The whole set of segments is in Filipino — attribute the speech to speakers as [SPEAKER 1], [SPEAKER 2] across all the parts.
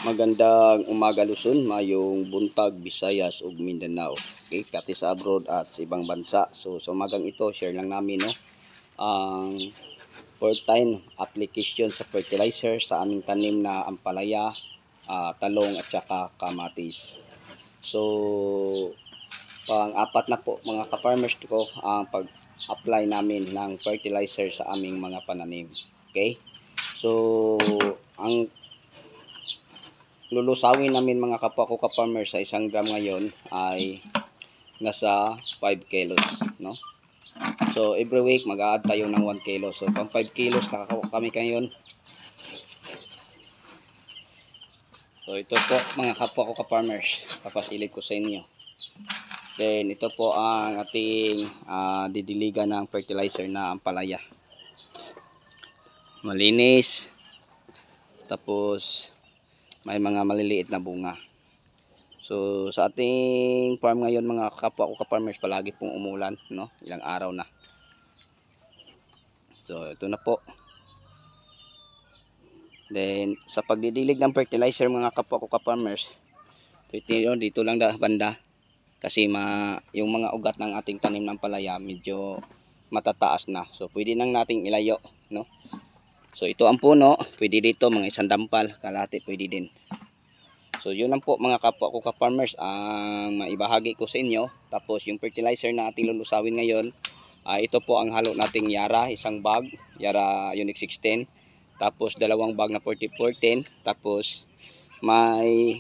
[SPEAKER 1] Magandang umaga Luzon, mayong buntag Visayas ug Mindanao. Okay, pati sa abroad at sa ibang bansa. So sa umagang ito, share lang namin ang fourth time application sa fertilizer sa aming tanim na ampalaya, talong at saka kamatis. So pang-apat na po mga ka-farmers ko ang pag-apply namin ng fertilizer sa aming mga pananim. Okay? So ang lulusawin namin mga kapwa ko ka-farmer sa isang gram ngayon ay nasa 5 kilos, no? So every week mag-a-add tayo ng 1 kilo. So pang 5 kilos nakakakuha kami ngayon. So ito po mga kapwa ko ka-farmers, papasilip ko sa inyo. Then ito po ang ating didiligan ng fertilizer na ampalaya. Malinis. Tapos may mga maliliit na bunga. So sa ating farm ngayon mga kapwa ko ka-farmers, palagi pong umulan, no? Ilang araw na. So ito na po. Then sa pagdidilig ng fertilizer mga kapwa ko ka-farmers, dito lang banda kasi yung mga ugat ng ating tanim ng palaya medyo matataas na. So pwede nang nating ilayo, no? So ito ang puno, pwede dito mga isang dampal, kalahati pwede din. So yun lang po mga kapwa ko ka-farmers ang maibahagi ko sa inyo. Tapos yung fertilizer na ating lulusawin ngayon, ito po ang halo nating Yara, isang bag, Yara Unique 16. Tapos dalawang bag na 40-14. Tapos may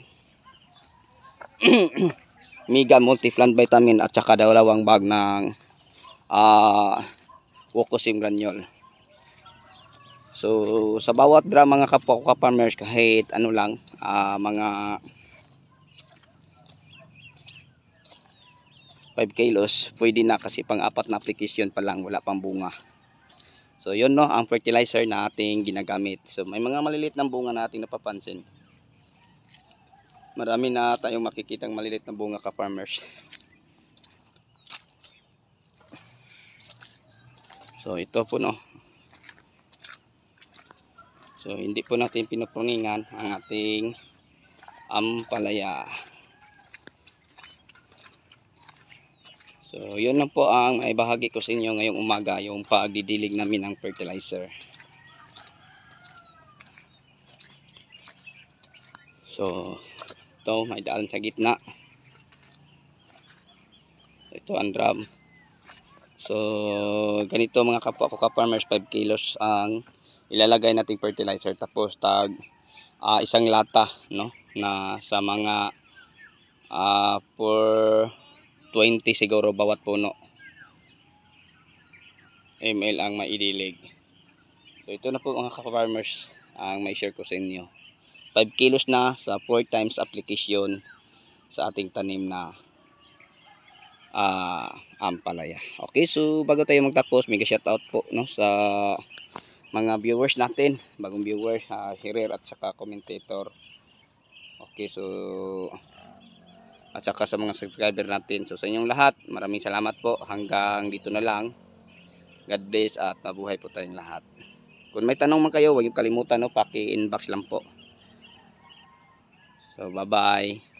[SPEAKER 1] Mega Multi-Plant Vitamin at saka dalawang bag ng Wokosim Granule. So sa bawat gram mga kapwa ko ka-farmers, kahit ano lang, mga 5 kilos pwede na kasi pang-apat na application pa lang, wala pang bunga. So yun, no, ang fertilizer na ating ginagamit. So may mga maliliit na bunga na ating napapansin. Marami na tayong makikitang maliliit na bunga ka-farmers. So ito po, no. So hindi po natin pinupuningan ang ating ampalaya. So yun lang po ang maibahagi ko sa inyo ngayong umaga, yung pagdidilig namin ng fertilizer. So ito may daan sa gitna. Ito ang drum. So ganito mga kapwa ko ka-farmers, 5 kilos ang ilalagay nating fertilizer. Tapos isang lata, no, na sa mga for 20 siguro bawat puno ml ang maidilig. So ito na po mga ka-farmers ang may share ko sa inyo. 5 kilos na sa 4 times application sa ating tanim na ampalaya. Okay, so bago tayo magtapos, mega shoutout po, no, sa mga viewers natin, bagong viewers, sharer at saka commentator. Okay, so at saka sa mga subscriber natin. So sa inyong lahat, maraming salamat po. Hanggang dito na lang. God bless at mabuhay po tayong lahat. Kung may tanong man kayo, huwag niyo kalimutan, no, paki-inbox lang po. So bye-bye.